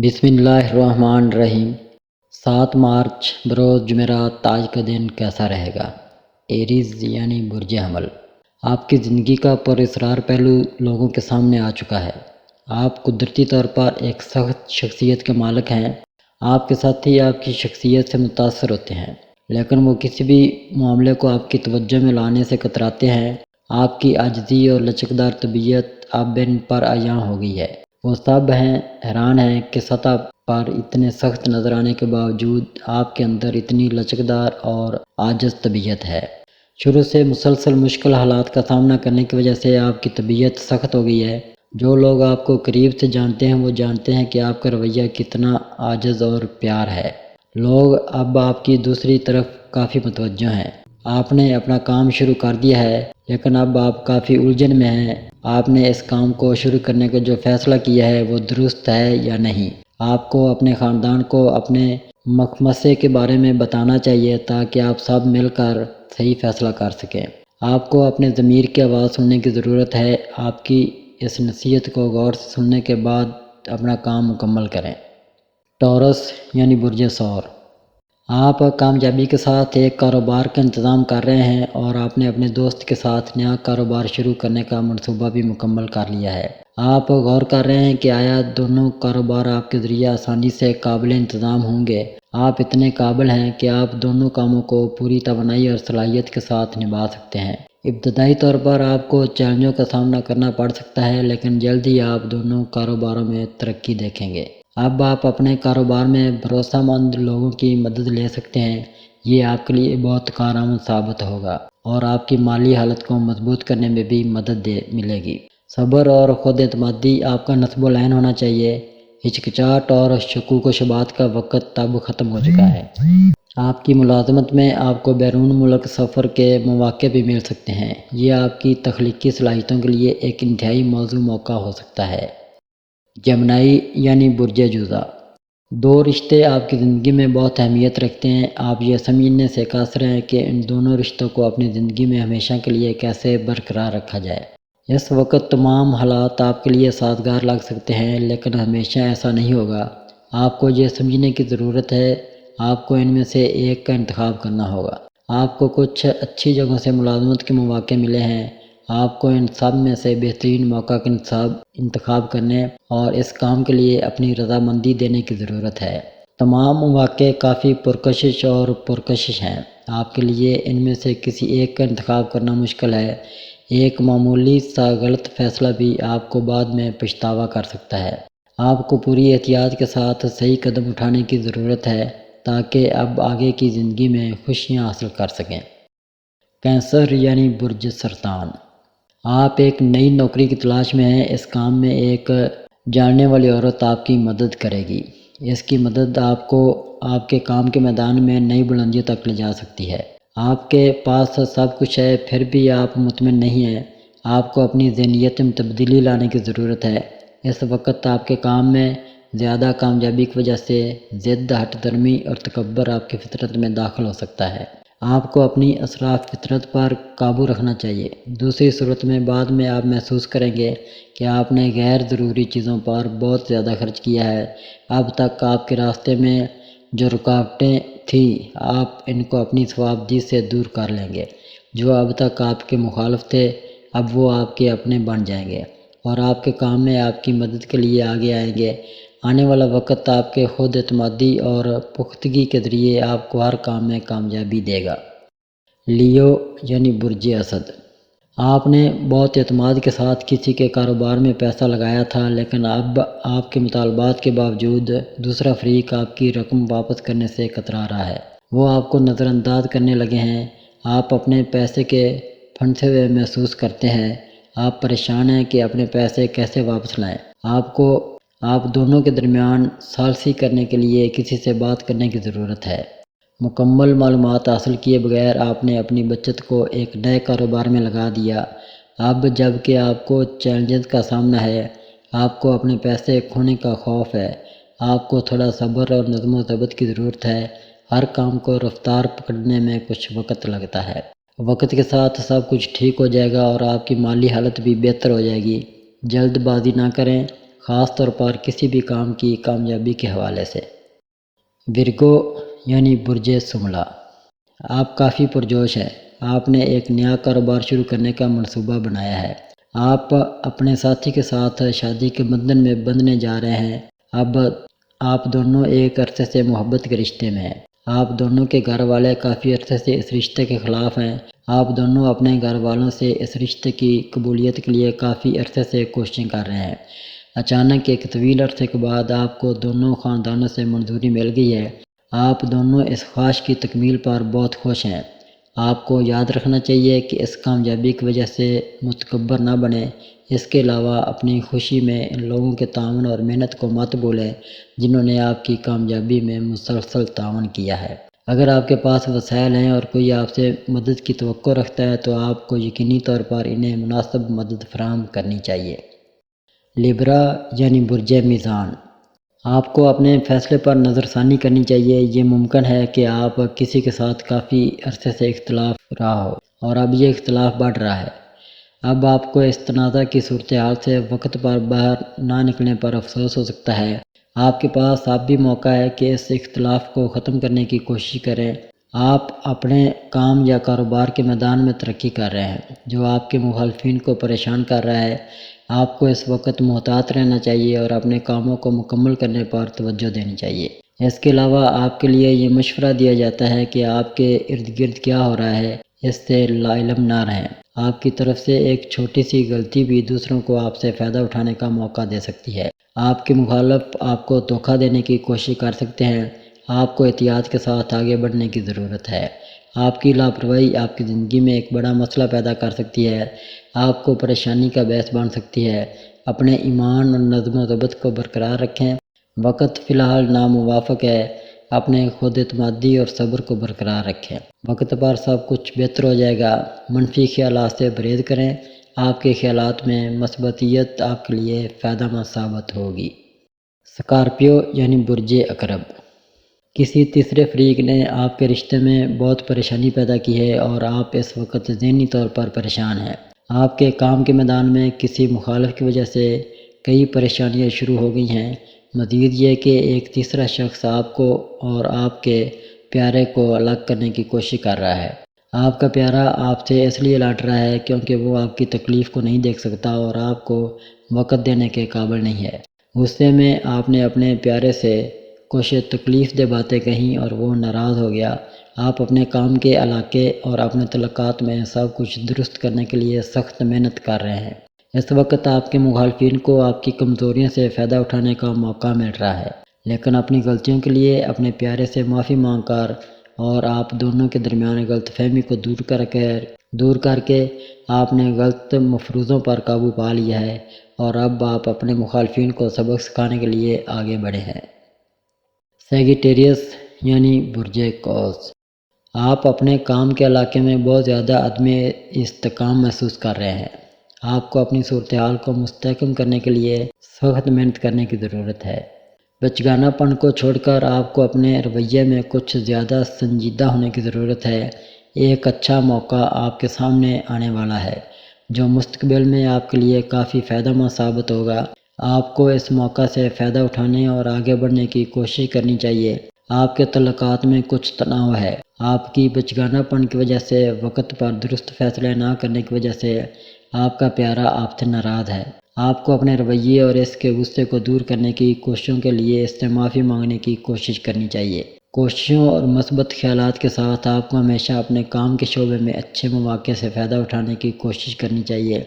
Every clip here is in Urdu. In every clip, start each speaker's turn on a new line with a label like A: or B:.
A: بسم اللہ الرحمن الرحیم۔ 7 مارچ بروز جمعرات آج کا دن کیسا رہے گا؟ ایریز یعنی برج حمل۔ آپ کی زندگی کا پر اسرار پہلو لوگوں کے سامنے آ چکا ہے۔ آپ قدرتی طور پر ایک سخت شخصیت کے مالک ہیں۔ آپ کے ساتھی آپ کی شخصیت سے متاثر ہوتے ہیں، لیکن وہ کسی بھی معاملے کو آپ کی توجہ میں لانے سے کتراتے ہیں۔ آپ کی عاجزی اور لچکدار طبیعت اب ان پر عیاں ہو گئی ہے۔ وہ سب حیران ہیں کہ سطح پر اتنے سخت نظر آنے کے باوجود آپ کے اندر اتنی لچکدار اور عاجز طبیعت ہے۔ شروع سے مسلسل مشکل حالات کا سامنا کرنے کی وجہ سے آپ کی طبیعت سخت ہو گئی ہے۔ جو لوگ آپ کو قریب سے جانتے ہیں وہ جانتے ہیں کہ آپ کا رویہ کتنا عاجز اور پیار ہے۔ لوگ اب آپ کی دوسری طرف کافی متوجہ ہیں۔ آپ نے اپنا کام شروع کر دیا ہے، لیکن اب آپ کافی الجھن میں ہیں۔ آپ نے اس کام کو شروع کرنے کا جو فیصلہ کیا ہے وہ درست ہے یا نہیں؟ آپ کو اپنے خاندان کو اپنے مخمصے کے بارے میں بتانا چاہیے تاکہ آپ سب مل کر صحیح فیصلہ کر سکیں۔ آپ کو اپنے ضمیر کی آواز سننے کی ضرورت ہے۔ آپ کی اس نصیحت کو غور سے سننے کے بعد اپنا کام مکمل کریں۔ ٹورس یعنی برج ثور۔ آپ کامیابی کے ساتھ ایک کاروبار کا انتظام کر رہے ہیں اور آپ نے اپنے دوست کے ساتھ نیا کاروبار شروع کرنے کا منصوبہ بھی مکمل کر لیا ہے۔ آپ غور کر رہے ہیں کہ آیا دونوں کاروبار آپ کے ذریعے آسانی سے قابل انتظام ہوں گے۔ آپ اتنے قابل ہیں کہ آپ دونوں کاموں کو پوری توانائی اور صلاحیت کے ساتھ نبھا سکتے ہیں۔ ابتدائی طور پر آپ کو چیلنجوں کا سامنا کرنا پڑ سکتا ہے، لیکن جلد ہی آپ دونوں کاروباروں میں ترقی دیکھیں گے۔ اب آپ اپنے کاروبار میں بھروسہ مند لوگوں کی مدد لے سکتے ہیں۔ یہ آپ کے لیے بہت کارآمد ثابت ہوگا اور آپ کی مالی حالت کو مضبوط کرنے میں بھی مدد ملے گی۔ صبر اور خود اعتمادی آپ کا نصب العین ہونا چاہیے۔ ہچکچاہٹ اور شکوک و شبہات کا وقت اب ختم ہو چکا ہے۔ آپ کی ملازمت میں آپ کو بیرون ملک سفر کے مواقع بھی مل سکتے ہیں۔ یہ آپ کی تخلیقی صلاحیتوں کے لیے ایک انتہائی موزوں موقع ہو سکتا ہے۔ جمنائی یعنی برج جوزا۔ دو رشتے آپ کی زندگی میں بہت اہمیت رکھتے ہیں۔ آپ یہ سمجھنے سے قاصر ہیں کہ ان دونوں رشتوں کو اپنی زندگی میں ہمیشہ کے لیے کیسے برقرار رکھا جائے۔ اس وقت تمام حالات آپ کے لیے سازگار لگ سکتے ہیں، لیکن ہمیشہ ایسا نہیں ہوگا۔ آپ کو یہ سمجھنے کی ضرورت ہے، آپ کو ان میں سے ایک کا انتخاب کرنا ہوگا۔ آپ کو کچھ اچھی جگہوں سے ملازمت کے مواقع ملے ہیں۔ آپ کو ان سب میں سے بہترین موقع کا انتخاب کرنے اور اس کام کے لیے اپنی رضامندی دینے کی ضرورت ہے۔ تمام مواقع کافی پرکشش اور پرکشش ہیں۔ آپ کے لیے ان میں سے کسی ایک کا انتخاب کرنا مشکل ہے۔ ایک معمولی سا غلط فیصلہ بھی آپ کو بعد میں پچھتاوا کر سکتا ہے۔ آپ کو پوری احتیاط کے ساتھ صحیح قدم اٹھانے کی ضرورت ہے تاکہ اب آگے کی زندگی میں خوشیاں حاصل کر سکیں۔ کینسر یعنی برج سرطان۔ آپ ایک نئی نوکری کی تلاش میں ہیں۔ اس کام میں ایک جاننے والی عورت آپ کی مدد کرے گی۔ اس کی مدد آپ کو آپ کے کام کے میدان میں نئی بلندیوں تک لے جا سکتی ہے۔ آپ کے پاس سب کچھ ہے، پھر بھی آپ مطمئن نہیں ہیں۔ آپ کو اپنی ذہنیت میں تبدیلی لانے کی ضرورت ہے۔ اس وقت آپ کے کام میں زیادہ کامیابی کی وجہ سے ضد، ہٹ درمی اور تکبر آپ کی فطرت میں داخل ہو سکتا ہے۔ آپ کو اپنی اسراف فطرت پر قابو رکھنا چاہیے۔ دوسری صورت میں بعد میں آپ محسوس کریں گے کہ آپ نے غیر ضروری چیزوں پر بہت زیادہ خرچ کیا ہے۔ اب تک آپ کے راستے میں جو رکاوٹیں تھیں، آپ ان کو اپنی صوابدید سے دور کر لیں گے۔ جو اب تک آپ کے مخالف تھے، اب وہ آپ کے اپنے بن جائیں گے اور آپ کے کام میں آپ کی مدد کے لیے آگے آئیں گے۔ آنے والا وقت آپ کے خود اعتمادی اور پختگی کے ذریعے آپ کو ہر کام میں کامیابی دے گا۔ لیو یعنی برج اسد۔ آپ نے بہت اعتماد کے ساتھ کسی کے کاروبار میں پیسہ لگایا تھا، لیکن اب آپ کے مطالبات کے باوجود دوسرا فریق آپ کی رقم واپس کرنے سے کترا رہا ہے۔ وہ آپ کو نظر انداز کرنے لگے ہیں۔ آپ اپنے پیسے کے پھنسے ہوئے محسوس کرتے ہیں۔ آپ پریشان ہیں کہ اپنے پیسے کیسے واپس لائیں۔ آپ دونوں کے درمیان ثالثی کرنے کے لیے کسی سے بات کرنے کی ضرورت ہے۔ مکمل معلومات حاصل کیے بغیر آپ نے اپنی بچت کو ایک نئے کاروبار میں لگا دیا۔ اب جب کہ آپ کو چیلنجز کا سامنا ہے، آپ کو اپنے پیسے کھونے کا خوف ہے، آپ کو تھوڑا صبر اور نظم و ضبط کی ضرورت ہے۔ ہر کام کو رفتار پکڑنے میں کچھ وقت لگتا ہے۔ وقت کے ساتھ سب کچھ ٹھیک ہو جائے گا اور آپ کی مالی حالت بھی بہتر ہو جائے گی۔ جلد بازی نہ کریں، خاص طور پر کسی بھی کام کی کامیابی کے حوالے سے۔ ورگو یعنی برج سملہ، آپ کافی پرجوش ہیں۔ آپ نے ایک نیا کاروبار شروع کرنے کا منصوبہ بنایا ہے۔ آپ اپنے ساتھی کے ساتھ شادی کے بندھن میں بندھنے جا رہے ہیں۔ اب آپ دونوں ایک عرصے سے محبت کے رشتے میں ہیں۔ آپ دونوں کے گھر والے کافی عرصے سے اس رشتے کے خلاف ہیں۔ آپ دونوں اپنے گھر والوں سے اس رشتے کی قبولیت کے لیے کافی عرصے سے کوششیں کر رہے ہیں۔ اچانک ایک طویل عرصے کے بعد آپ کو دونوں خاندانوں سے منظوری مل گئی ہے۔ آپ دونوں اس خواہش کی تکمیل پر بہت خوش ہیں۔ آپ کو یاد رکھنا چاہیے کہ اس کامیابی کی وجہ سے متکبر نہ بنیں۔ اس کے علاوہ اپنی خوشی میں ان لوگوں کے تعاون اور محنت کو مت بھولیں جنہوں نے آپ کی کامیابی میں مسلسل تعاون کیا ہے۔ اگر آپ کے پاس وسائل ہیں اور کوئی آپ سے مدد کی توقع رکھتا ہے تو آپ کو یقینی طور پر انہیں مناسب مدد فراہم کرنی چاہیے۔ لیبرا یعنی برج میزان، آپ کو اپنے فیصلے پر نظر ثانی کرنی چاہیے۔ یہ ممکن ہے کہ آپ کسی کے ساتھ کافی عرصے سے اختلاف رہا ہو اور اب یہ اختلاف بڑھ رہا ہے۔ اب آپ کو اس تنازع کی صورتحال سے وقت پر باہر نہ نکلنے پر افسوس ہو سکتا ہے۔ آپ کے پاس اب بھی موقع ہے کہ اس اختلاف کو ختم کرنے کی کوشش کریں۔ آپ اپنے کام یا کاروبار کے میدان میں ترقی کر رہے ہیں جو آپ کے مخالفین کو پریشان کر رہا ہے۔ آپ کو اس وقت محتاط رہنا چاہیے اور اپنے کاموں کو مکمل کرنے پر توجہ دینی چاہیے۔ اس کے علاوہ آپ کے لیے یہ مشورہ دیا جاتا ہے کہ آپ کے ارد گرد کیا ہو رہا ہے اس سے لا علم نہ رہیں۔ آپ کی طرف سے ایک چھوٹی سی غلطی بھی دوسروں کو آپ سے فائدہ اٹھانے کا موقع دے سکتی ہے۔ آپ کے مخالف آپ کو دھوکہ دینے کی کوشش کر سکتے ہیں۔ آپ کو احتیاط کے ساتھ آگے بڑھنے کی ضرورت ہے۔ آپ کی لاپرواہی آپ کی زندگی میں ایک بڑا مسئلہ پیدا کر سکتی ہے، آپ کو پریشانی کا باعث بن سکتی ہے۔ اپنے ایمان اور نظم و ضبط کو برقرار رکھیں۔ وقت فی الحال ناموافق ہے۔ اپنے خود اعتمادی اور صبر کو برقرار رکھیں۔ وقت پر سب کچھ بہتر ہو جائے گا۔ منفی خیالات سے پرہیز کریں۔ آپ کے خیالات میں مثبتیت آپ کے لیے فائدہ مند ثابت ہوگی۔ اسکارپیو یعنی برج عقرب، کسی تیسرے فریق نے آپ کے رشتے میں بہت پریشانی پیدا کی ہے اور آپ اس وقت ذہنی طور پر پریشان ہیں۔ آپ کے کام کے میدان میں کسی مخالف کی وجہ سے کئی پریشانیاں شروع ہو گئی ہیں۔ مزید یہ کہ ایک تیسرا شخص آپ کو اور آپ کے پیارے کو الگ کرنے کی کوشش کر رہا ہے۔ آپ کا پیارا آپ سے اس لیے لڑ رہا ہے کیونکہ وہ آپ کی تکلیف کو نہیں دیکھ سکتا اور آپ کو وقت دینے کے قابل نہیں ہے۔ غصے میں آپ نے اپنے پیارے سے کچھ تکلیف دہ باتیں کہیں اور وہ ناراض ہو گیا۔ آپ اپنے کام کے علاقے اور اپنے تعلقات میں سب کچھ درست کرنے کے لیے سخت محنت کر رہے ہیں۔ اس وقت آپ کے مخالفین کو آپ کی کمزوریوں سے فائدہ اٹھانے کا موقع مل رہا ہے، لیکن اپنی غلطیوں کے لیے اپنے پیارے سے معافی مانگ کر اور آپ دونوں کے درمیان غلط فہمی کو دور کر کے آپ نے غلط مفروضوں پر قابو پا لیا ہے اور اب آپ اپنے مخالفین کو سبق سکھانے کے لیے آگے بڑھے ہیں۔ سیگیٹیریس یعنی برج قوس، آپ اپنے کام کے علاقے میں بہت زیادہ عدم استحکام محسوس کر رہے ہیں۔ آپ کو اپنی صورتحال کو مستحکم کرنے کے لیے سخت محنت کرنے کی ضرورت ہے۔ بچگانہ پن کو چھوڑ کر آپ کو اپنے رویے میں کچھ زیادہ سنجیدہ ہونے کی ضرورت ہے۔ ایک اچھا موقع آپ کے سامنے آنے والا ہے جو مستقبل میں آپ کے لیے کافی فائدہ مند ثابت ہوگا۔ آپ کو اس موقع سے فائدہ اٹھانے اور آگے بڑھنے کی کوشش کرنی چاہیے۔ آپ کے تعلقات میں کچھ تناؤ ہے۔ آپ کی بچگانہ پن کی وجہ سے وقت پر درست فیصلے نہ کرنے کی وجہ سے آپ کا پیارا آپ سے ناراض ہے۔ آپ کو اپنے رویے اور اس کے غصے کو دور کرنے کی کوششوں کے لیے اس سے معافی مانگنے کی کوشش کرنی چاہیے۔ کوششوں اور مثبت خیالات کے ساتھ آپ کو ہمیشہ اپنے کام کے شعبے میں اچھے مواقع سے فائدہ اٹھانے کی کوشش کرنی چاہیے۔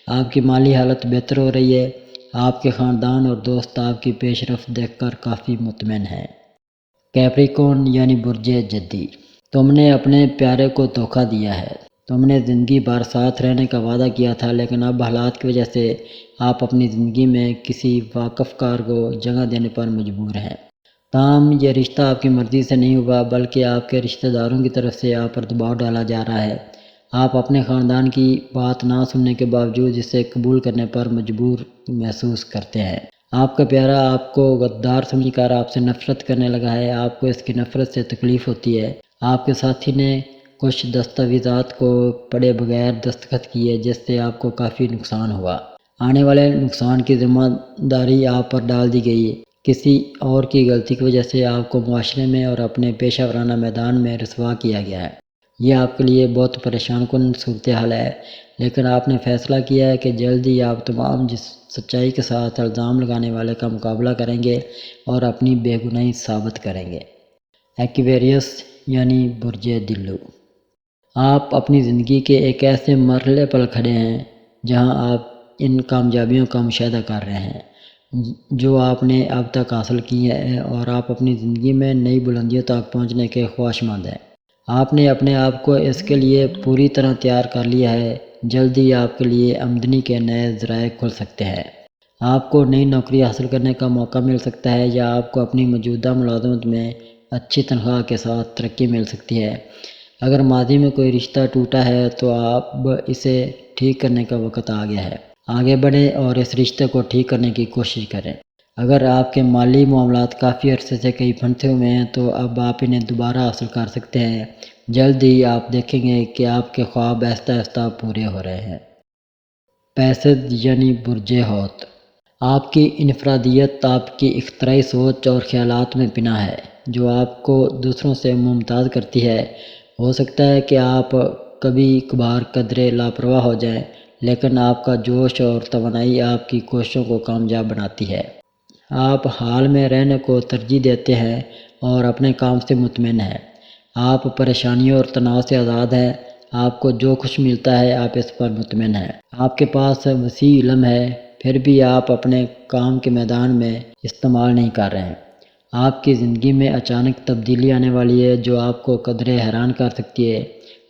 A: آپ کی مالی حالت بہتر ہو رہی ہے۔ آپ کے خاندان اور دوست آپ کی پیش رفت دیکھ کر کافی مطمئن ہیں۔ کیپریکون یعنی برج جدی، تم نے اپنے پیارے کو دھوکہ دیا ہے۔ تم نے زندگی بھر ساتھ رہنے کا وعدہ کیا تھا لیکن اب حالات کی وجہ سے آپ اپنی زندگی میں کسی واقف کار کو جگہ دینے پر مجبور ہیں۔ تاہم یہ رشتہ آپ کی مرضی سے نہیں ہوا بلکہ آپ کے رشتہ داروں کی طرف سے آپ پر دباؤ ڈالا جا رہا ہے۔ آپ اپنے خاندان کی بات نہ سننے کے باوجود اسے قبول کرنے پر مجبور محسوس کرتے ہیں۔ آپ کا پیارا آپ کو غدار سمجھ کر آپ سے نفرت کرنے لگا ہے۔ آپ کو اس کی نفرت سے تکلیف ہوتی ہے۔ آپ کے ساتھی نے کچھ دستاویزات کو پڑھے بغیر دستخط کیے جس سے آپ کو کافی نقصان ہوا۔ آنے والے نقصان کی ذمہ داری آپ پر ڈال دی گئی ہے۔ کسی اور کی غلطی کی وجہ سے آپ کو معاشرے میں اور اپنے پیشہ ورانہ میدان میں رسوا کیا گیا ہے۔ یہ آپ کے لیے بہت پریشان کن صورتحال ہے، لیکن آپ نے فیصلہ کیا ہے کہ جلد ہی آپ تمام سچائی کے ساتھ الزام لگانے والے کا مقابلہ کریں گے اور اپنی بے گناہی ثابت کریں گے۔ ایکویریس یعنی برج دلو، آپ اپنی زندگی کے ایک ایسے مرحلے پر کھڑے ہیں جہاں آپ ان کامیابیوں کا مشاہدہ کر رہے ہیں جو آپ نے اب تک حاصل کی ہیں، اور آپ اپنی زندگی میں نئی بلندیوں تک پہنچنے کے خواہشمند ہیں۔ آپ نے اپنے آپ کو اس کے لیے پوری طرح تیار کر لیا ہے۔ جلد ہی آپ کے لیے آمدنی کے نئے ذرائع کھل سکتے ہیں۔ آپ کو نئی نوکری حاصل کرنے کا موقع مل سکتا ہے یا آپ کو اپنی موجودہ ملازمت میں اچھی تنخواہ کے ساتھ ترقی مل سکتی ہے۔ اگر ماضی میں کوئی رشتہ ٹوٹا ہے تو اب اسے ٹھیک کرنے کا وقت آ گیا ہے۔ آگے بڑھیں اور اس رشتے کو ٹھیک کرنے کی کوشش کریں۔ اگر آپ کے مالی معاملات کافی عرصے سے کہیں پھنسے ہوئے ہیں تو اب آپ انہیں دوبارہ حاصل کر سکتے ہیں۔ جلد ہی آپ دیکھیں گے کہ آپ کے خواب آہستہ آہستہ پورے ہو رہے ہیں۔ پیسد یعنی برج حوت، آپ کی انفرادیت آپ کی اختراعی سوچ اور خیالات میں پنہاں ہے جو آپ کو دوسروں سے ممتاز کرتی ہے۔ ہو سکتا ہے کہ آپ کبھی کبھار قدرے لاپرواہ ہو جائیں، لیکن آپ کا جوش اور توانائی آپ کی کوششوں کو کامیاب بناتی ہے۔ آپ حال میں رہنے کو ترجیح دیتے ہیں اور اپنے کام سے مطمئن ہیں۔ آپ پریشانیوں اور تناؤ سے آزاد ہیں۔ آپ کو جو کچھ ملتا ہے آپ اس پر مطمئن ہیں۔ آپ کے پاس وسیع علم ہے، پھر بھی آپ اپنے کام کے میدان میں استعمال نہیں کر رہے ہیں۔ آپ کی زندگی میں اچانک تبدیلی آنے والی ہے جو آپ کو قدرے حیران کر سکتی ہے۔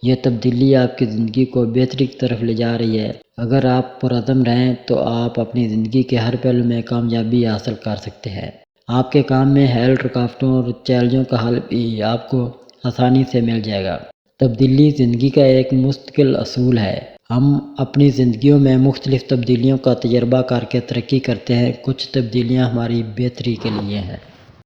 A: یہ تبدیلی آپ کی زندگی کو بہتری کی طرف لے جا رہی ہے۔ اگر آپ پرعزم رہیں تو آپ اپنی زندگی کے ہر پہلو میں کامیابی حاصل کر سکتے ہیں۔ آپ کے کام میں حل رکاوٹوں اور چیلنجوں کا حل بھی آپ کو آسانی سے مل جائے گا۔ تبدیلی زندگی کا ایک مستقل اصول ہے۔ ہم اپنی زندگیوں میں مختلف تبدیلیوں کا تجربہ کر کے ترقی کرتے ہیں۔ کچھ تبدیلیاں ہماری بہتری کے لیے ہیں۔